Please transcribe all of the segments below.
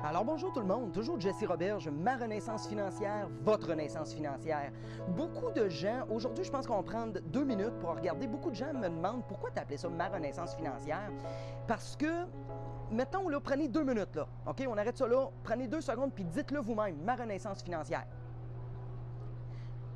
Alors bonjour tout le monde, toujours Jesse Roberge, ma renaissance financière, votre renaissance financière. Beaucoup de gens, aujourd'hui je pense qu'on va prendre 2 minutes pour regarder, beaucoup de gens me demandent pourquoi tu as appelé ça ma renaissance financière. Parce que, mettons là, prenez 2 minutes là, ok, on arrête ça là, prenez 2 secondes puis dites-le vous-même, ma renaissance financière.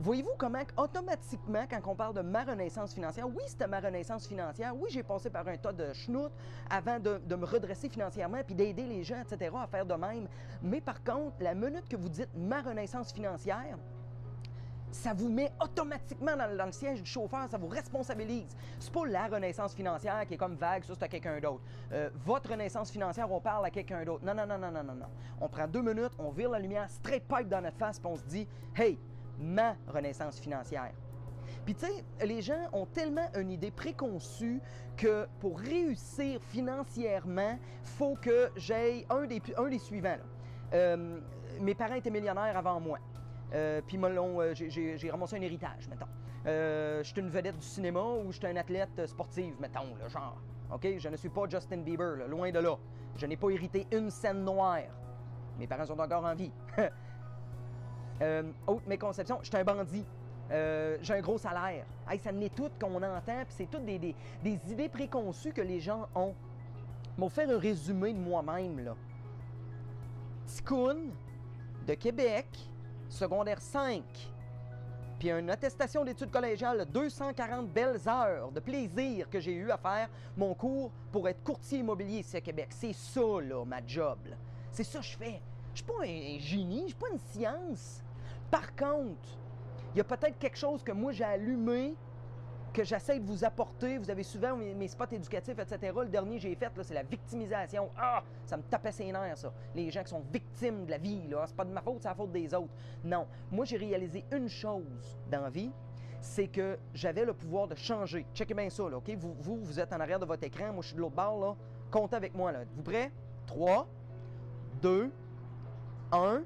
Voyez-vous comment automatiquement, quand on parle de ma renaissance financière, oui, c'était ma renaissance financière, oui, j'ai passé par un tas de schnout avant de me redresser financièrement puis d'aider les gens, etc., à faire de même. Mais par contre, la minute que vous dites ma renaissance financière, ça vous met automatiquement dans le siège du chauffeur, ça vous responsabilise. C'est pas la renaissance financière qui est comme vague, ça c'est à quelqu'un d'autre. Votre renaissance financière, on parle à quelqu'un d'autre. Non, non, non, non, non, non, non. On prend 2 minutes, on vire la lumière straight pipe dans notre face puis on se dit, hey, ma renaissance financière. Puis tu sais, les gens ont tellement une idée préconçue que pour réussir financièrement, il faut que j'aille un des suivants. Mes parents étaient millionnaires avant moi. Puis j'ai ramassé un héritage, mettons. Je suis une vedette du cinéma ou je suis un athlète sportif, mettons, là, genre. OK? Je ne suis pas Justin Bieber, là, loin de là. Je n'ai pas hérité une scène noire. Mes parents sont encore en vie. Autre méconception, je suis un bandit. J'ai un gros salaire. Hey, ça n'est tout qu'on entend, puis c'est toutes des idées préconçues que les gens ont. Je vais vous faire un résumé de moi-même, là. Ticoun, de Québec, secondaire 5, puis une attestation d'études collégiales, 240 belles heures de plaisir que j'ai eu à faire mon cours pour être courtier immobilier ici à Québec. C'est ça, là, ma job. C'est ça que je fais. Je ne suis pas un génie, je ne suis pas une science. Par contre, il y a peut-être quelque chose que moi j'ai allumé, que j'essaie de vous apporter. Vous avez souvent mes spots éducatifs, etc. Le dernier que j'ai fait, c'est la victimisation. Ah! Ça me tapait ses nerfs, ça. Les gens qui sont victimes de la vie, là. C'est pas de ma faute, c'est la faute des autres. Non. Moi, j'ai réalisé une chose dans la vie, c'est que j'avais le pouvoir de changer. Checkez bien ça, là, OK? Vous êtes en arrière de votre écran. Moi, je suis de l'autre bord, là. Comptez avec moi, là. Êtes-vous prêts? 3, 2, 1...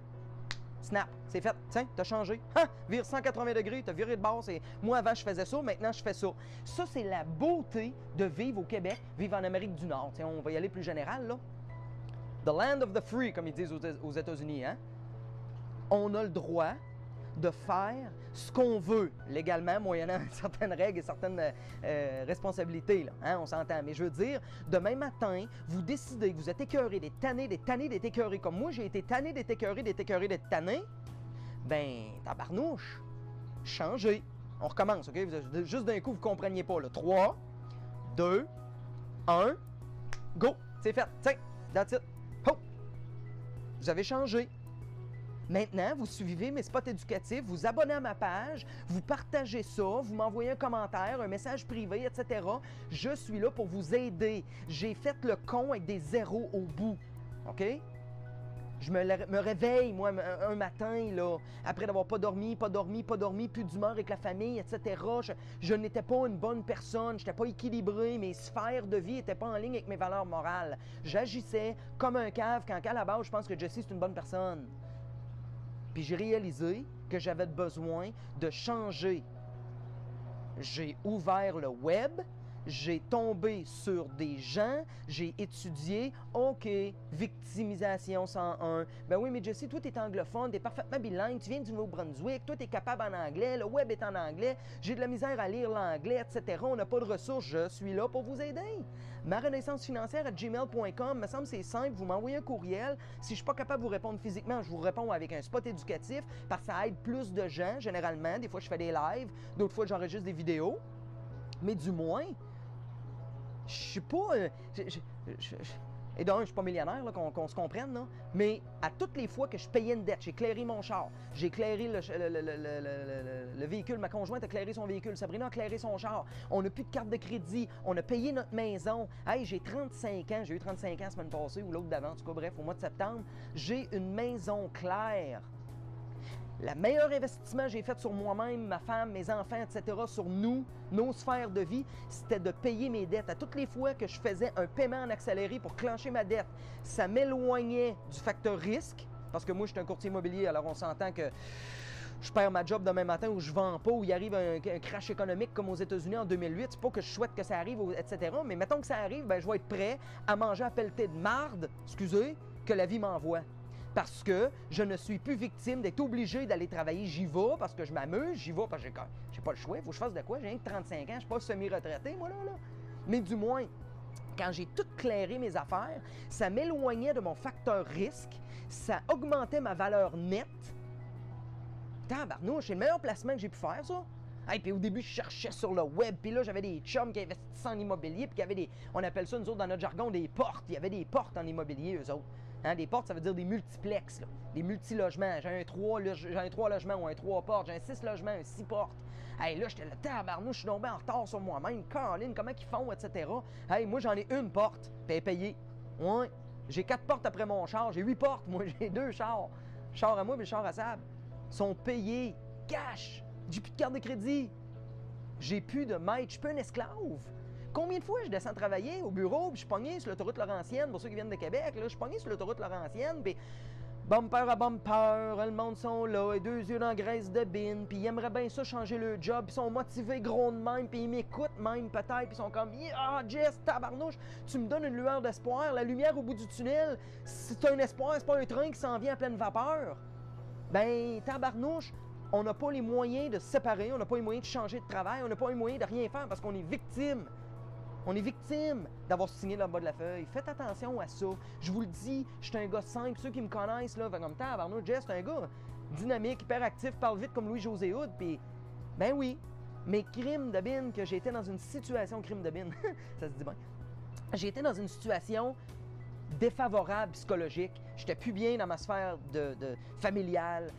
Snap, c'est fait. Tiens, t'as changé. Ha! Vire 180 degrés, t'as viré de bord. Moi, avant, je faisais ça. Maintenant, je fais ça. Ça, c'est la beauté de vivre au Québec, vivre en Amérique du Nord. Tiens, on va y aller plus général, là. The land of the free, comme ils disent aux États-Unis, hein? On a le droit de faire ce qu'on veut, légalement, moyennant certaines règles et certaines responsabilités, là, hein, on s'entend. Mais je veux dire, demain matin, vous décidez que vous êtes écœuré, d'être tanné d'être écœuré, comme moi, j'ai été tanné d'être écœuré, d'être tanné, ben, tabarnouche, changez. On recommence, OK? Juste d'un coup, vous ne compreniez pas, là. 3, 2, 1, go! C'est fait. Tiens, that's it. Ho! Vous avez changé. Maintenant, vous suivez mes spots éducatifs, vous abonnez à ma page, vous partagez ça, vous m'envoyez un commentaire, un message privé, etc. Je suis là pour vous aider. J'ai fait le con avec des zéros au bout. OK? Je me réveille, moi, un matin, là, après d'avoir pas dormi, plus d'humeur avec la famille, etc. Je n'étais pas une bonne personne, je n'étais pas équilibré, mes sphères de vie n'étaient pas en ligne avec mes valeurs morales. J'agissais comme un cave quand, à la base, je pense que Jesse, c'est une bonne personne. Puis j'ai réalisé que j'avais besoin de changer. J'ai ouvert le web, j'ai tombé sur des gens, j'ai étudié, OK, victimisation 101. Ben oui, mais Jesse, toi, tu es anglophone, tu es parfaitement bilingue, tu viens du Nouveau-Brunswick, toi, tu es capable en anglais, le web est en anglais, j'ai de la misère à lire l'anglais, etc. On n'a pas de ressources, je suis là pour vous aider. Ma renaissance financière @gmail.com, me semble c'est simple, vous m'envoyez un courriel. Si je ne suis pas capable de vous répondre physiquement, je vous réponds avec un spot éducatif, parce que ça aide plus de gens, généralement. Des fois, je fais des lives, d'autres fois, j'enregistre des vidéos. Mais du moins, je suis pas... et d'un, je suis pas millionnaire, là, qu'on se comprenne, là, mais à toutes les fois que je payais une dette, j'ai éclairé mon char, j'ai éclairé le véhicule, ma conjointe a éclairé son véhicule, Sabrina a éclairé son char, on n'a plus de carte de crédit, on a payé notre maison. Hey, j'ai 35 ans, j'ai eu 35 ans la semaine passée, ou l'autre d'avant, en tout cas, bref, au mois de septembre, j'ai une maison claire. Le meilleur investissement que j'ai fait sur moi-même, ma femme, mes enfants, etc., sur nous, nos sphères de vie, c'était de payer mes dettes. À toutes les fois que je faisais un paiement en accéléré pour clencher ma dette, ça m'éloignait du facteur risque, parce que moi, je suis un courtier immobilier, alors on s'entend que je perds ma job demain matin ou je vends pas ou il arrive un crash économique comme aux États-Unis en 2008, c'est pas que je souhaite que ça arrive, etc. Mais mettons que ça arrive, ben, je vais être prêt à manger à pelleter de marde, excusez, que la vie m'envoie. Parce que je ne suis plus victime d'être obligé d'aller travailler. J'y vais parce que je m'amuse, j'y vais parce que j'ai pas le choix, il faut que je fasse de quoi? J'ai rien que 35 ans, je suis pas semi-retraité, moi, là. Mais du moins, quand j'ai tout clairé mes affaires, ça m'éloignait de mon facteur risque, ça augmentait ma valeur nette. Tabarnouche, c'est le meilleur placement que j'ai pu faire, ça. Hey, puis au début, je cherchais sur le web, puis là, j'avais des chums qui investissaient en immobilier, puis qui avaient des, on appelle ça, nous autres, dans notre jargon, des portes. Il y avait des portes en immobilier, eux autres. Hein, des portes, ça veut dire des multiplex, là, des multilogements. J'ai un 3 logements ou un 3 portes, j'ai un 6 logements, un 6 portes. Hey, là, j'étais là, tabarnouche, je suis tombé en retard sur moi-même. Caroline, comment ils font, etc. Hey, moi, j'en ai une porte, puis elle est payée. Ouais. J'ai 4 portes après mon char, j'ai 8 portes, moi, j'ai 2 chars. Char à moi, puis le char à Sab. Sont payés, cash. J'ai plus de carte de crédit. J'ai plus de maître, je suis plus un esclave. Combien de fois je descends travailler au bureau, puis je suis pogné sur l'autoroute Laurentienne, pour ceux qui viennent de Québec, là, je suis pogné sur l'autoroute Laurentienne, puis bumper à bumper, le monde sont là, et 2 yeux dans la graisse de bine, puis ils aimeraient bien ça changer leur job, puis ils sont motivés gros de même, puis ils m'écoutent même peut-être, puis ils sont comme « Ah, Jess, tabarnouche, tu me donnes une lueur d'espoir, la lumière au bout du tunnel, c'est un espoir, c'est pas un train qui s'en vient à pleine vapeur. » Ben, tabarnouche, on n'a pas les moyens de se séparer, on n'a pas les moyens de changer de travail, on n'a pas les moyens de rien faire parce qu'on est victime. On est victime d'avoir signé dans le bas de la feuille. Faites attention à ça. Je vous le dis, je suis un gars simple. Ceux qui me connaissent, là, comme tabarnouche, Jess, c'est un gars dynamique, hyperactif, parle vite comme Louis-José Hood, puis ben oui, mes crimes de bine, que j'ai été dans une situation crime de bine, ça se dit bien, j'ai été dans une situation défavorable psychologique. J'étais plus bien dans ma sphère de familiale,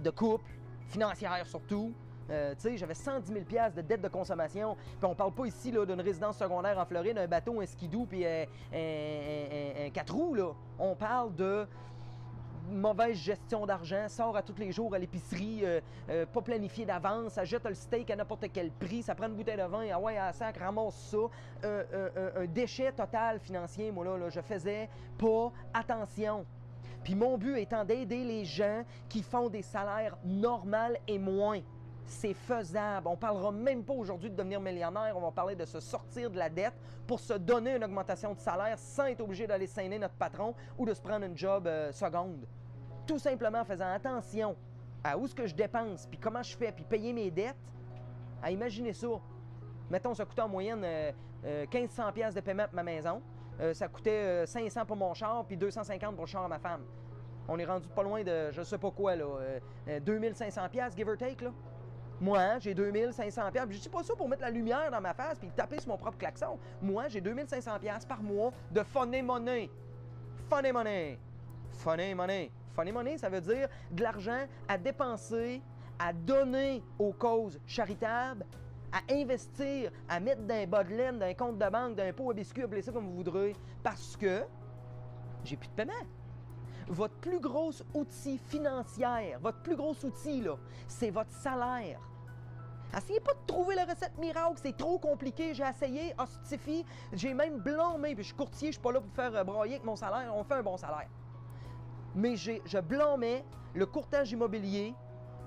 de couple, financière surtout. Tu sais, j'avais 110 000 $ de dette de consommation. Puis on parle pas ici là, d'une résidence secondaire en Floride, un bateau, un skidoo, puis un 4 roues, là. On parle de mauvaise gestion d'argent, sort à tous les jours à l'épicerie, pas planifié d'avance, ça jette le steak à n'importe quel prix, ça prend une bouteille de vin, ah ouais, à la sac, ramasse ça. Un déchet total financier, moi là, je faisais pas attention. Puis mon but étant d'aider les gens qui font des salaires normaux et moins. C'est faisable. On ne parlera même pas aujourd'hui de devenir millionnaire. On va parler de se sortir de la dette pour se donner une augmentation de salaire sans être obligé d'aller saigner notre patron ou de se prendre une job seconde. Tout simplement en faisant attention à où est-ce que je dépense, puis comment je fais, puis payer mes dettes. À imaginer ça. Mettons, ça coûtait en moyenne 1500 $ de paiement pour ma maison. Ça coûtait 500 pour mon char, puis 250 pour le char à ma femme. On est rendu pas loin de, je sais pas quoi, là, 2500 $, give or take, là. Moi, j'ai 2500 $. Je dis pas ça pour mettre la lumière dans ma face puis taper sur mon propre klaxon. Moi, j'ai 2500 $ par mois de funny money. Funny money. Funny money. Funny money, ça veut dire de l'argent à dépenser, à donner aux causes charitables, à investir, à mettre dans un bas de laine, dans un compte de banque, dans un pot à biscuits, appelez ça comme vous voudrez, parce que j'ai plus de paiement. Votre plus gros outil financier, votre plus gros outil, là, c'est votre salaire. Essayez pas de trouver la recette miracle, c'est trop compliqué. J'ai essayé, hostifie, j'ai même blâmé, puis je suis courtier, je suis pas là pour faire brailler avec mon salaire, on fait un bon salaire. Mais je blâmais le courtage immobilier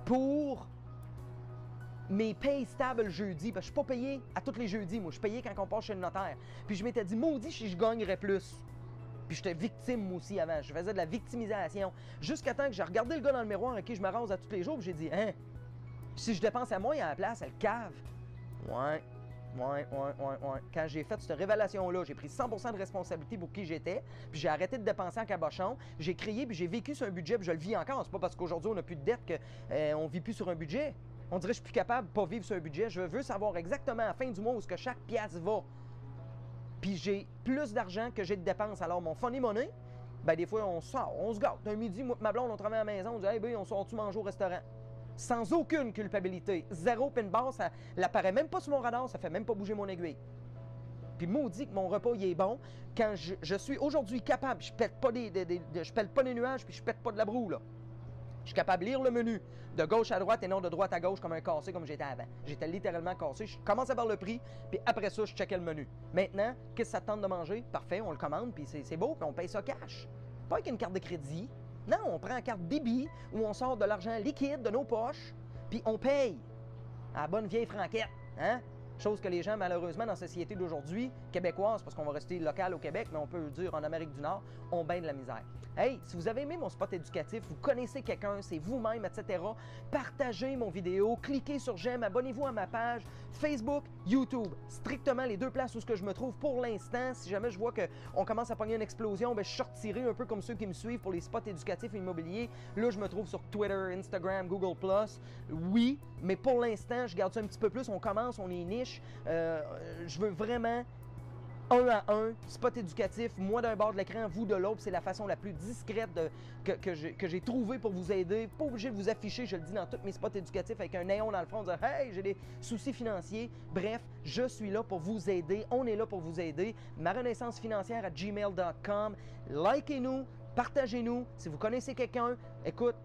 pour mes payes stables jeudi, parce que je suis pas payé à tous les jeudis, moi, je suis payé quand on passe chez le notaire. Puis je m'étais dit, maudit si je gagnerais plus. Puis j'étais victime, moi aussi, avant. Je faisais de la victimisation. Jusqu'à temps que j'ai regardé le gars dans le miroir à qui je me rase à tous les jours, puis j'ai dit, hein, si je dépense à moi, il y a la place, elle cave. Ouais. Quand j'ai fait cette révélation-là, j'ai pris 100% de responsabilité pour qui j'étais, puis j'ai arrêté de dépenser en cabochon. J'ai crié, puis j'ai vécu sur un budget, puis je le vis encore. C'est pas parce qu'aujourd'hui, on n'a plus de dette qu'on vit plus sur un budget. On dirait que je suis plus capable de pas vivre sur un budget. Je veux savoir exactement à la fin du mois où est-ce que chaque pièce va. Puis j'ai plus d'argent que j'ai de dépenses. Alors, mon funny money, ben des fois, on sort, on se gâte. Un midi, moi, ma blonde, on travaille à la maison, on dit « Hey, ben, on sort-tu manger au restaurant? » Sans aucune culpabilité. Zéro pin barre, ça l'apparaît même pas sur mon radar, ça fait même pas bouger mon aiguille. Puis maudit que mon repas, il est bon. Quand je suis aujourd'hui capable, je pète pas je pète pas des nuages, puis je pète pas de la broue, là. Je suis capable de lire le menu de gauche à droite et non de droite à gauche comme un cassé comme j'étais avant. J'étais littéralement cassé. Je commençais par le prix, puis après ça, je checkais le menu. Maintenant, qu'est-ce que ça te tente de manger? Parfait, on le commande, puis c'est beau, puis on paye ça cash. Pas avec une carte de crédit, Non, on prend la carte débit où on sort de l'argent liquide de nos poches, puis on paye à la bonne vieille franquette. Hein? Chose que les gens, malheureusement, dans la société d'aujourd'hui, québécoise, parce qu'on va rester local au Québec, mais on peut le dire en Amérique du Nord, ont bien de la misère. Hey, si vous avez aimé mon spot éducatif, vous connaissez quelqu'un, c'est vous-même, etc., partagez mon vidéo, cliquez sur j'aime, abonnez-vous à ma page Facebook, YouTube. Strictement les deux places où ce que je me trouve pour l'instant. Si jamais je vois qu'on commence à pogner une explosion, bien, je sortirai un peu comme ceux qui me suivent pour les spots éducatifs immobiliers. Là, je me trouve sur Twitter, Instagram, Google+. Oui, mais pour l'instant, je garde ça un petit peu plus. On commence, on est niche. Je veux vraiment un à un, spot éducatif, moi d'un bord de l'écran, vous de l'autre. C'est la façon la plus discrète que j'ai trouvé pour vous aider. Pas obligé de vous afficher, je le dis dans tous mes spots éducatifs avec un néon dans le fond, dire « Hey, j'ai des soucis financiers ». Bref, je suis là pour vous aider. On est là pour vous aider. marenaissancefinancière@gmail.com. Likez-nous, partagez-nous. Si vous connaissez quelqu'un, écoute,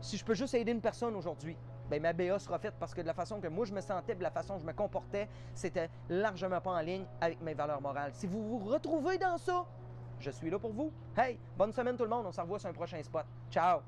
si je peux juste aider une personne aujourd'hui, bien, ma BA sera faite parce que de la façon que moi je me sentais, de la façon que je me comportais, c'était largement pas en ligne avec mes valeurs morales. Si vous vous retrouvez dans ça, je suis là pour vous. Hey, bonne semaine tout le monde, on se revoit sur un prochain spot. Ciao!